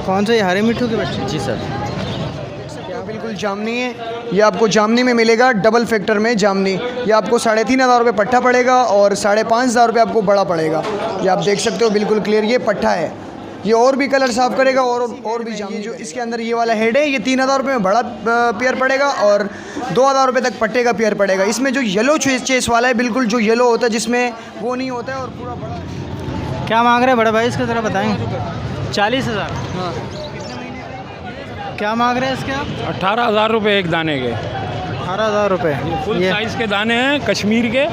कौन सा, ये हरे मिट्ठू के बच्चे? जी सर। बिल्कुल जामनी है, ये आपको जामनी में मिलेगा, डबल फैक्टर में जामनी। ये आपको 3,500 रुपये पट्ठा पड़ेगा और 5,500 रुपये आपको बड़ा पड़ेगा। ये आप देख सकते हो बिल्कुल क्लियर, ये पट्ठा है। ये और भी कलर साफ़ करेगा और भी जामनी। जो इसके अंदर ये वाला हेड है, ये 3,000 रुपये में बड़ा पेयर पड़ेगा और 2,000 रुपये तक पट्टे का पेयर पड़ेगा। इसमें जो येलो चेस वाला है, बिल्कुल जो येलो होता है जिसमें वो नहीं होता है और पूरा बड़ा। क्या मांग रहे हैं बड़े भाई इसका, ज़रा बताएंगे? 40,000। हाँ, क्या मांग रहे हैं इसके आप? 18,000 रुपये एक दाने के। 18,000 रुपये। फुल साइज़ के दाने हैं, कश्मीर के,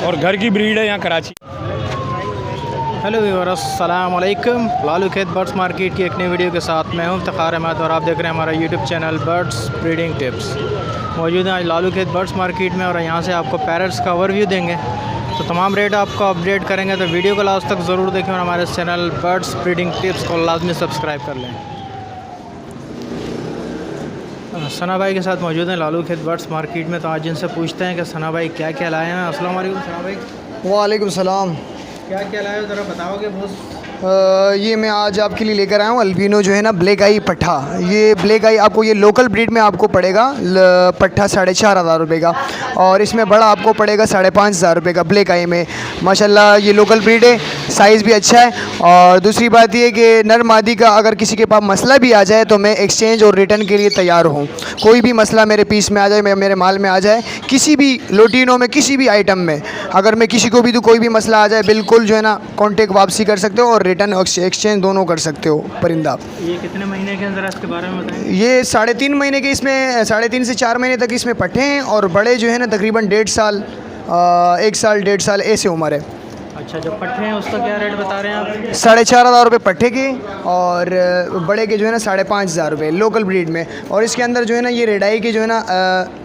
और घर की ब्रीड है यहाँ कराची। हेलो व्यूअर्स, अस्सलाम वालेकुम। लालू खेत बर्ड्स मार्केट की एक नई वीडियो के साथ मैं हूं इफ्तिखार अहमद और आप देख रहे हैं हमारा YouTube channel birds breeding tips. मौजूद हैं आज लालू खेत बर्ड्स मार्केट में और यहाँ से आपको पैरट्स का ओवरव्यू देंगे, तो तमाम रेट आपको अपडेट करेंगे। तो वीडियो को लास्ट तक ज़रूर देखें और हमारे चैनल बर्ड्स ब्रीडिंग टिप्स को लाजमी सब्सक्राइब कर लें। सना भाई के साथ मौजूद हैं लालू खेत बर्ड्स मार्केट में, तो आज इनसे पूछते हैं कि सना भाई क्या क्या लाए हैं। अस्सलाम वालेकुम सना भाई। वालेकुम सलाम। क्या क्या लाए हो, ज़रा बताओगे बॉस? ये मैं आज आपके लिए लेकर आया हूँ अल्बिनो जो है ना, ब्लैक आई पट्ठा। ये ब्लैक आई आपको ये लोकल ब्रीड में आपको पड़ेगा पट्ठा 4,500 रुपये का, और इसमें बड़ा आपको पड़ेगा 5,500 रुपये का ब्लैक आई में। माशाल्लाह ये लोकल ब्रीड है, साइज़ भी अच्छा है। और दूसरी बात ये कि नर मादी का अगर किसी के पास मसला भी आ जाए तो मैं एक्सचेंज और रिटर्न के लिए तैयार हूँ। कोई भी मसला मेरे पीस में आ जाए, मेरे माल में आ जाए, किसी भी लोटिनो में, किसी भी आइटम में, अगर मैं किसी को भी दूँ, कोई भी मसला आ जाए, बिल्कुल जो है ना कॉन्टेक्ट वापसी कर सकते हो और रिटर्न एक्सचेंज दोनों कर सकते हो परिंदा। ये कितने महीने के अंदर इसके बारे में बताएं? ये 3.5 महीने के, इसमें 3.5 से 4 महीने तक इसमें पट्टे हैं, और बड़े जो है ना तकरीबन 1.5 साल, 1 साल 1.5 साल ऐसे उम्र है। अच्छा, जो पट्टे हैं उसका क्या रेट बता रहे हैं आप? 4,500 रुपये पट्टे के, और बड़े के जो है ना 5,500 रुपये लोकल ब्रीड में। और इसके अंदर जो है ना ये रेडाई के जो है ना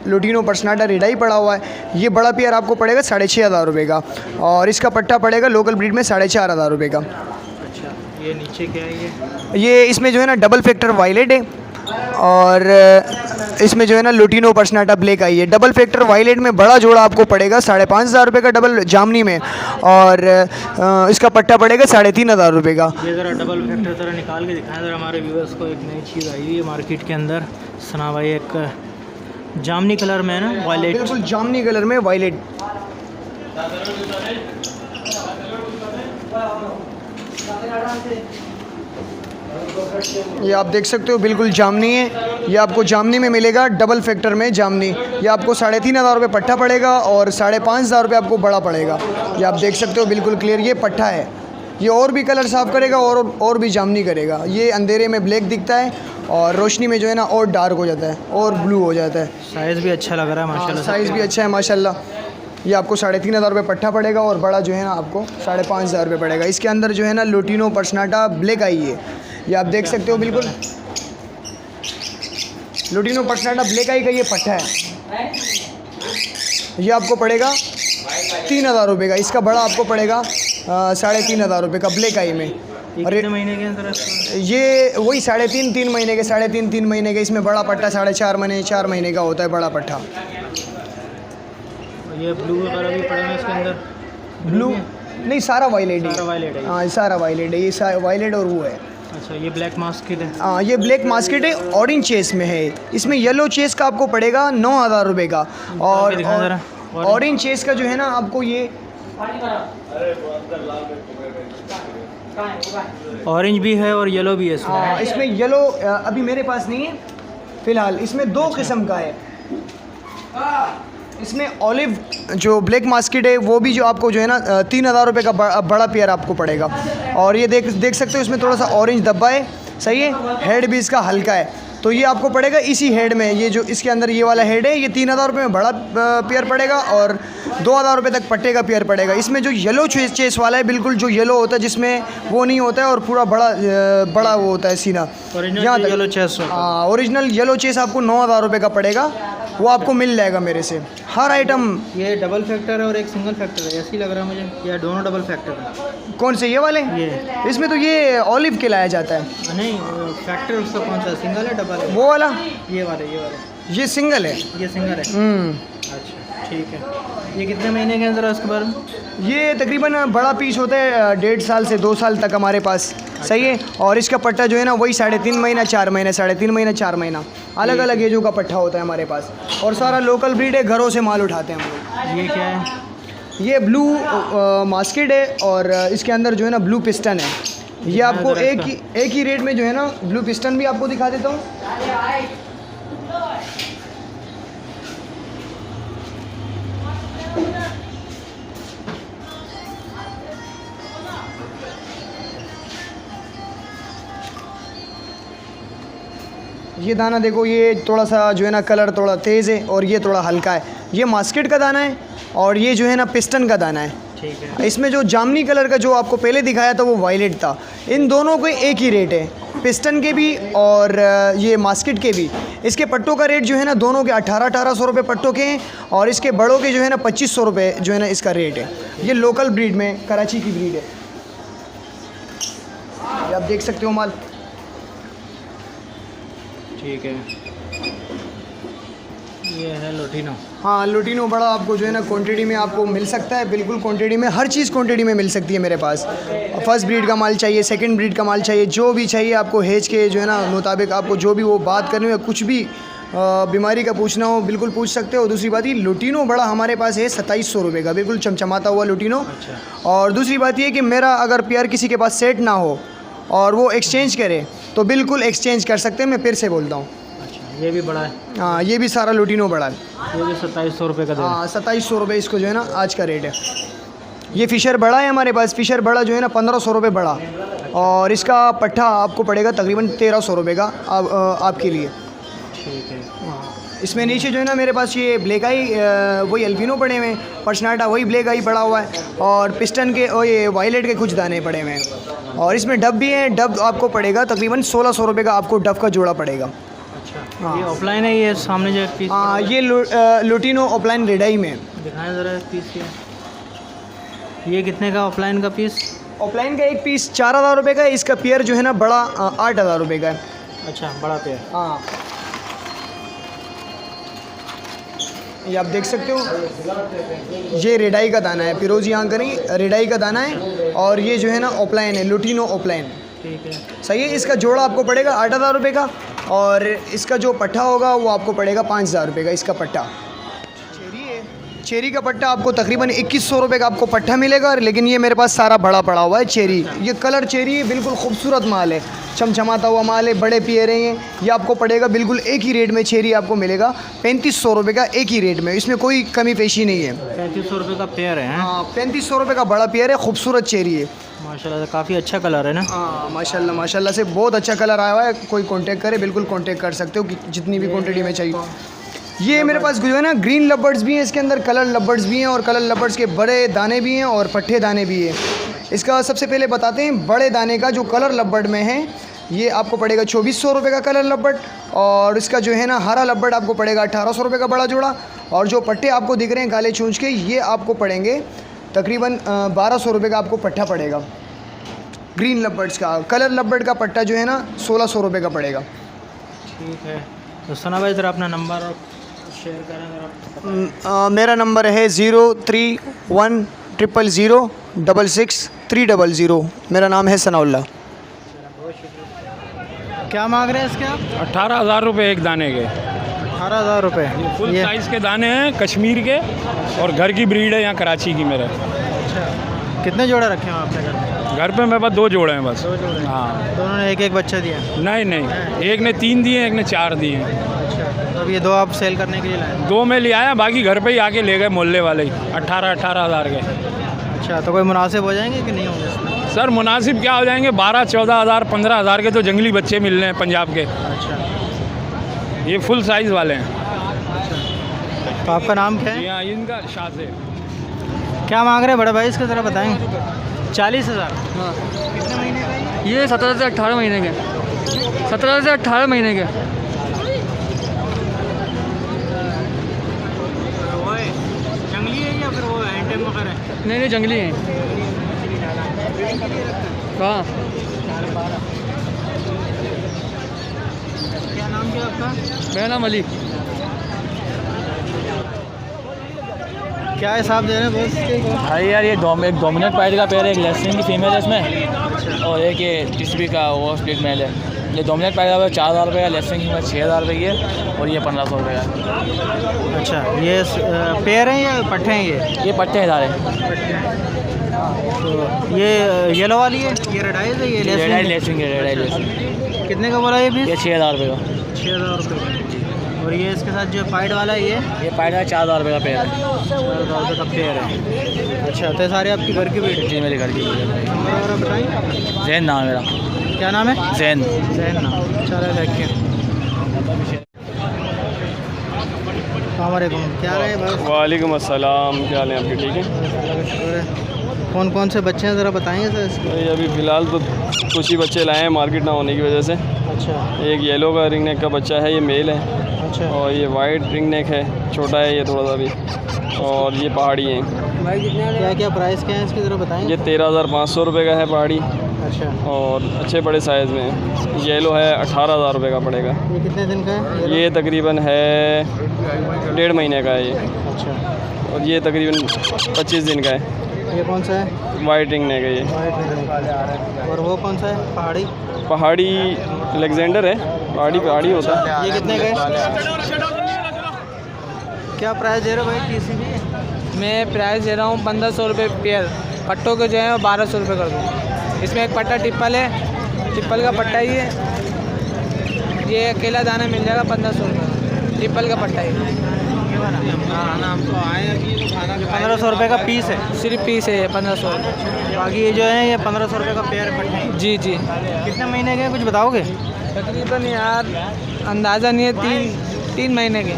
लोटिनो पर्सनाटा रेडाई पड़ा हुआ है। ये बड़ा पेयर आपको पड़ेगा 6,500 रुपये का, और इसका पट्टा पड़ेगा लोकल ब्रीड में 4,500 रुपये का। अच्छा, ये नीचे क्या है? ये इसमें जो है ना डबल फैक्टर वायलेट है, और इसमें जो है ना लोटिनो पर्सनाटा ब्लैक आई है। डबल फैक्टर वायलेट में बड़ा जोड़ा आपको पड़ेगा 5,500 रुपये का डबल जामनी में, और इसका पट्टा पड़ेगा 3,500 रुपये का। ये ज़रा डबल फैक्टर ज़रा निकाल के दिखाएं ज़रा हमारे व्यूअर्स को। एक नई चीज़ आई हुई है मार्केट के अंदर। सना भाई एक जामनी कलर में है ना, वायलेट, बिल्कुल जामनी कलर में वायलेट। ये आप देख सकते हो बिल्कुल जामनी है। ये आपको जामनी में मिलेगा, डबल फैक्टर में जामनी। ये आपको 3,500 रुपये पट्ठा पड़ेगा और 5,500 रुपये आपको बड़ा पड़ेगा। ये आप देख सकते हो बिल्कुल क्लियर, ये पट्ठा है। ये और भी कलर साफ़ करेगा और भी जामनी करेगा। ये अंधेरे में ब्लैक दिखता है और रोशनी में जो है ना और डार्क हो जाता है और ब्लू हो जाता है। साइज़ भी अच्छा लग रहा है माशाल्लाह। साइज़ भी अच्छा है माशाल्लाह। ये आपको 3,500 रुपये पट्ठा पड़ेगा और बड़ा जो है ना आपको 5,500 रुपये पड़ेगा। इसके अंदर जो है ना लोटिनो पर्सनाटा ब्लैक आई है। ये आप देख सकते हो बिल्कुल लोटिनो पर्सनाटा ब्लैक आई का ये पट्टा है। ये आपको पड़ेगा 3,000 रुपये का। इसका बड़ा आपको पड़ेगा 3,500 रुपये का ब्लैक आई में। और कितने महीने के अंदर? ये वही 3.5 महीने के, 3.5 महीने के। इसमें बड़ा पट्टा 4 महीने का होता है बड़ा पट्टा। ये ब्लू वगैरह भी पड़े हैं इसके अंदर? ब्लू नहीं, सारा वायलेट है। सारा वायलेट है? हाँ, सारा वायलेट है। ये वायलेट और वो है। अच्छा, ये ब्लैक मास्केट है? हाँ, ये ब्लैक मास्केट है, ऑरेंज चेस में है। इसमें येलो चेस का आपको पड़ेगा 9,000 रुपये का, और ऑरेंज चेस का जो है ना आपको ये ऑरेंज भी है और येलो भी है इसमें। हाँ, इसमें येलो अभी मेरे पास नहीं है फ़िलहाल। इसमें 2 किस्म का है। इसमें ऑलिव जो ब्लैक मास्केट है वो भी जो आपको जो है ना 3,000 रुपये का बड़ा पेयर आपको पड़ेगा। और ये देख सकते हो इसमें थोड़ा सा ऑरेंज धब्बा है, सही है। हेड भी इसका हल्का है, तो ये आपको पड़ेगा इसी हेड में। ये जो इसके अंदर ये वाला हेड है, ये 3,000 रुपये में बड़ा पेयर पड़ेगा और 2,000 रुपये तक पट्टे का पेयर पड़ेगा। इसमें जो येलो चेस वाला है, बिल्कुल जो येलो होता है जिसमें वो नहीं होता है और पूरा बड़ा वो होता है सीना, यहाँ तक येलो चेस। हाँ, ओरिजिनल येलो चेस आपको 9,000 रुपये का पड़ेगा। वो आपको मिल जाएगा मेरे से हर आइटम। ये डबल फैक्टर है और एक सिंगल फैक्टर है, ऐसे ही लग रहा है मुझे। या दोनों डबल फैक्टर है? कौन से, ये वाले? ये इसमें तो ये ऑलिव के लाया जाता है। नहीं, फैक्टर उसका कौन सा, सिंगल है डबल है? वो वाला, ये वाला ये सिंगल है। ये सिंगल है। अच्छा, ठीक है। ये कितने महीने के अंदर है उसके बारे में? ये तकरीबन बड़ा पीस होता है 1.5 साल से 2 साल तक हमारे पास। सही है। और इसका पट्टा जो है ना वही 3.5 महीना 4 महीना 3.5 महीना 4 महीना अलग अलग एजों का पट्टा होता है हमारे पास। और सारा लोकल ब्रीड है, घरों से माल उठाते हैं हम लोग। ये क्या है? ये ब्लू मास्केट है और इसके अंदर जो है ना ब्लू पिस्टन है। ये आपको एक ही रेट में जो है ना ब्लू पिस्टन भी आपको दिखा देता हूँ। ये दाना देखो, ये थोड़ा सा जो है ना कलर थोड़ा तेज़ है और ये थोड़ा हल्का है। ये मास्केट का दाना है और ये जो है ना पिस्टन का दाना है। ठीक है। इसमें जो जामनी कलर का जो आपको पहले दिखाया था वो वायलेट था। इन दोनों के एक ही रेट है, पिस्टन के भी और ये मास्केट के भी। इसके पट्टों का रेट जो है ना दोनों के 1800 रुपये पट्टों के हैं और इसके बड़ों के जो है ना 2500 रुपये जो है ना इसका रेट है। ये लोकल ब्रीड में कराची की ब्रीड है। ये आप देख सकते हो माल। ठीक है। ये है लोटिनो। हाँ, लोटिनो बड़ा आपको जो है ना क्वांटिटी में आपको मिल सकता है। बिल्कुल क्वांटिटी में, हर चीज़ क्वांटिटी में मिल सकती है मेरे पास। फर्स्ट ब्रीड का माल चाहिए, सेकंड ब्रीड का माल चाहिए, जो भी चाहिए आपको हेज के जो है ना मुताबिक आपको जो भी वो बात करनी हो, कुछ भी बीमारी का पूछना हो बिल्कुल पूछ सकते हो। दूसरी बात ये लोटिनो बड़ा हमारे पास है 2700 रुपये का, बिल्कुल चमचमाता हुआ लोटिनो। अच्छा। और दूसरी बात ये कि मेरा अगर पेयर किसी के पास सेट ना हो और वो एक्सचेंज करे तो बिल्कुल एक्सचेंज कर सकते हैं। मैं फिर से बोलता हूँ। अच्छा, ये भी बड़ा है? हाँ, ये भी सारा लोटिनो बड़ा है। ये भी 2700 रुपये का। हाँ, 2700 रुपये इसको जो है ना आज का रेट है। ये फ़िशर बड़ा है हमारे पास। फ़िशर बड़ा जो है ना 1500 रुपये बड़ा और इसका पट्ठा आपको पड़ेगा तकरीबन 1300 रुपये का आपके लिए। ठीक है। इसमें नीचे जो है ना मेरे पास ये ब्लैक आई वही अल्बिनो पड़े हुए हैं, पर्सनाटा वही ब्लैक आई पड़ा हुआ है और पिस्टन के और ये वायलेट के कुछ दाने पड़े हुए हैं। और इसमें डब भी हैं। डब आपको पड़ेगा तकरीबन 1600 रुपये का आपको डब का जोड़ा पड़ेगा। अच्छा। हाँ। ये ऑफलाइन है, ये सामने जो पीस? हाँ, ये लोटिनो ऑफलाइन रेडाई में। दिखाएं ज़रा पीस। ये कितने का ऑफलाइन का पीस? ऑफलाइन का एक पीस 4000 रुपये का है। इसका पेयर जो है ना बड़ा 8000 रुपये का है। अच्छा, बड़ा पेयर। हाँ, ये आप देख सकते हो। ये रेडाई का दाना है, फिरोजी आंख नहीं, रेडाई का दाना है। और ये जो है ना ओपलाइन है, लोटिनो ओपलाइन। ठीक है। सही है। इसका जोड़ा आपको पड़ेगा 8000 रुपये का और इसका जो पट्टा होगा वो आपको पड़ेगा 5000 रुपये का इसका पट्टा। चेरी है। चेरी का पट्टा आपको तकरीबन 2100 रुपये का आपको पट्टा मिलेगा। लेकिन ये मेरे पास सारा बड़ा पड़ा हुआ है चेरी। ये कलर चेरी है, बिल्कुल खूबसूरत माल है, चमचमाता हुआ माल है, बड़े पियरे हैं। ये आपको पड़ेगा बिल्कुल एक ही रेट में। चेरी आपको मिलेगा 3500 रुपये का एक ही रेट में। इसमें कोई कमी पेशी नहीं है। 3500 रुपये का पेयर है? हाँ, 3500 रुपये का बड़ा पेयर है, खूबसूरत चेरी है। माशाल्लाह से काफ़ी अच्छा कलर है ना? हाँ, माशाल्लाह माशाल्लाह से बहुत अच्छा कलर आया हुआ है। कोई कांटेक्ट करे, बिल्कुल कांटेक्ट कर सकते हो कि जितनी भी क्वांटिटी में चाहिए। ये मेरे पास जो है ना ग्रीन लबर्ड्स भी हैं, इसके अंदर कलर लबर्ड्स भी हैं और कलर लबर्ड्स के बड़े दाने भी हैं और पट्टे दाने भी हैं। इसका सबसे पहले बताते हैं बड़े दाने का जो कलर लबर्ड में है, ये आपको पड़ेगा 2400 रुपये का कलर लबर्ड। और इसका जो है ना हरा लबर्ड आपको पड़ेगा 1800 रुपये का बड़ा जोड़ा। और जो पट्टे आपको दिख रहे हैं काले चूंच के, ये आपको पड़ेंगे तकरीबन 1200 रुपये का आपको पट्टा पड़ेगा। ग्रीन लबर्ड्स का कलर लबर्ड का पट्टा जो है ना 1600 रुपये का पड़ेगा। ठीक है। तो सना भाई ज़रा अपना नंबर और शेयर करें अगर मेरा नंबर है 031000666300। मेरा नाम है सनाउल्ला। क्या मांग रहे हैं इसके आप? 18,000 रुपये एक दाने के। 18,000 रुपये? फुल साइज़ के दाने हैं, कश्मीर के, और घर की ब्रीड है यहाँ कराची की मेरे। अच्छा। कितने जोड़े रखे हैं आपने घर में? घर पे मेरे पास 2 जोड़े हैं बस। 2 जोड़े? हाँ। दोनों ने एक एक बच्चा दिया? नहीं नहीं, एक ने 3 दिए, एक ने 4 दिए। अच्छा। तो अब ये 2 आप सेल करने के लिए लाए? 2 में ले आया, बाकी घर पे ही आके ले गए मोहल्ले वाले ही। 18,000 के। अच्छा, तो कोई मुनासिब हो जाएंगे कि नहीं होंगे इसमें? सर मुनासिब क्या हो जाएंगे, 12-14,000 15,000 के तो जंगली बच्चे मिल रहे हैं पंजाब के। अच्छा। ये फुल साइज़ वाले हैं। तो आपका नाम क्या है? यहाँ इनका शाह से। क्या मांग रहे हैं बड़े भाई इसका ज़रा बताएंगे? 40,000? हाँ, कितने महीने का है? ये 17 से 18 महीने के। 17 से 18 महीने के। वो है जंगली है या फिर वो हैंडटेम वगैरह? नहीं नहीं, जंगली हैं। हाँ। क्या नाम क्या आपका? मेरा नाम अली। क्या हिसाब दे रहे हैं बस इसके? भाई यार ये एक डोमिनेट पाइड का पेयर है, एक लेस्टिंग की फीमेल है इसमें, और एक ये टिस्बी का वो स्प्लिट मेल है। ये डोमिनेट पाइड का 4000 रुपये का, लेस्टिंग की 6000 रुपये की है, और ये 1500 रुपये का। अच्छा, ये पेयर हैं या पट्ठे हैं? ये पट्टे हैं सारे। तो ये येलो वाली है, ये रेड आइज है, ये रेड आई लेसिंग लेसिंग है, रेड आई लेसिंग। कितने का बोला ये भी? ये 6000 रुपये का। 6000 रुपये। और ये इसके साथ जो पाइड वाला है ये पाइड का 4000 रुपये का पेयर है। 4000 रुपये का पेयर है। अच्छा, तो ये सारे आपकी घर की ब्रीड? जी मेरे घर की। नंबर वगैरह बताएँ? जैन नाम है मेरा। क्या नाम है? जैन। जैन नाम। चलो देखिए। अस्सलामुअलैकुम, क्या रहे बस? वालेकुम अस्सलाम, क्या हाल है आपके? ठीक है। अल्लाह का शुक्र है। कौन कौन से बच्चे हैं ज़रा बताएंगे सर इसके? ये अभी फ़िलहाल तो कुछ ही बच्चे लाए हैं मार्केट ना होने की वजह से। अच्छा एक येलो का रिंग नेक का बच्चा है, ये मेल है, अच्छा। और ये वाइट रिंग नेक है, छोटा है ये थोड़ा सा भी, और ये पहाड़ी है। भाई कितने, क्या क्या प्राइस क्या है इसके ज़रा बताएंगे? ये 13500 रुपये का है पहाड़ी, अच्छा। और अच्छे बड़े साइज़ में है। येलो है 18000 रुपये का पड़ेगा। ये कितने दिन का है? ये तकरीबन है 1.5 महीने का है ये, अच्छा। और ये तकरीबन 25 दिन का है। ये कौन सा है? वाइट रिंग नेक है ये। वाइट। और वो कौन सा है? पहाड़ी? पहाड़ी अलेक्जेंडर है, पहाड़ी होता है। ये कितने का है? क्या प्राइस दे रहे हो भाई TCB? मैं प्राइस दे रहा हूँ 1500 रुपये पेयर। पट्टों के जो है 1200 रुपये कर दूँ। इसमें एक पट्टा टिप्पल है, टिप्पल का पट्टा ही है। ये अकेला दाना मिल जाएगा 1500 रुपये, टिप्पल का पट्टा ही। 1500 रुपये का पीस है? सिर्फ पीस है 1500। बाकी ये जो है ये 1500 रुपये का पेयर पट्टे। जी जी। कितने महीने के हैं, कुछ बताओगे? तकरीबन यार अंदाज़ा नहीं है, 3 महीने के।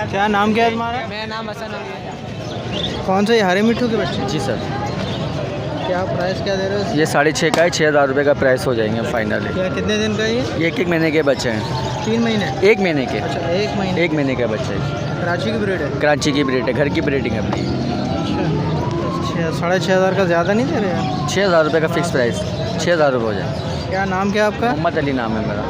क्या नाम क्या है तुम्हारा? मेरा नाम हसन अली है। कौन से हरे मिट्ठू के बच्चे? जी सर। क्या प्राइस क्या दे रहे हो? ये 6.5 का है, 6000 रुपये का प्राइस हो जाएंगे फाइनली। क्या कितने दिन का है ये? ये 1 महीने के बच्चे हैं। 3 महीने? 1 महीने के। अच्छा, 1 महीने। 1 महीने का बच्चा है। कराची की ब्रीड है? कराची की ब्रीड है, घर की ब्रीडिंग है अपनी। अच्छा, 6500 का ज़्यादा नहीं दे रहे हैं? 6000 रुपये का फिक्स प्राइस, 6000 रुपये हो जाए। क्या नाम क्या है आपका? मोहम्मद अली नाम है मेरा।